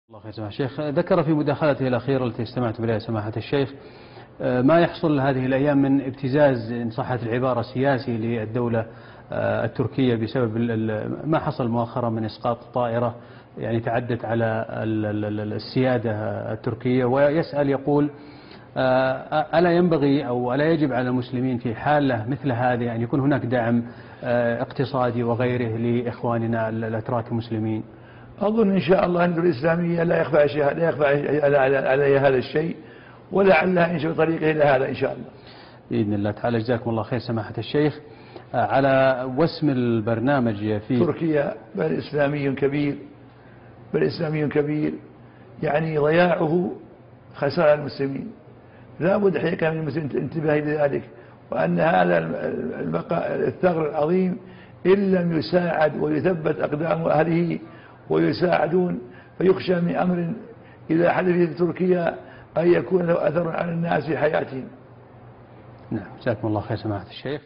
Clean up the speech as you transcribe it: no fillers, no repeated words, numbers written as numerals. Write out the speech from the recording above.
الله خير سماحة الشيخ. ذكر في مداخلته الأخيرة التي استمعت إليها سماحة الشيخ ما يحصل هذه الأيام من ابتزاز إن صحت العبارة سياسي للدولة التركية بسبب ما حصل مؤخرا من إسقاط طائرة يعني تعدت على السيادة التركية، ويسأل يقول ألا ينبغي أو ألا يجب على المسلمين في حالة مثل هذه أن يكون هناك دعم اقتصادي وغيره لإخواننا الأتراك المسلمين؟ أظن إن شاء الله أن الدولة الإسلامية لا يخفى عليها هذا الشيء، ولعلها إن شاء طريقه إلى هذا إن شاء الله بإذن الله تعالى. جزاكم الله خير سماحة الشيخ. على وسم البرنامج في تركيا بلد إسلامي كبير، يعني ضياعه خسارة المسلمين، لا بد حقيقة من المسلمين الانتباه لذلك، وأن هذا الثغر العظيم إن لم يساعد ويثبت أقدام أهله ويساعدون، فيخشى من أمر إذا حدث في تركيا أن يكون له أثر على الناس في حياتهم. نعم، جزاكم الله خير سماحة الشيخ.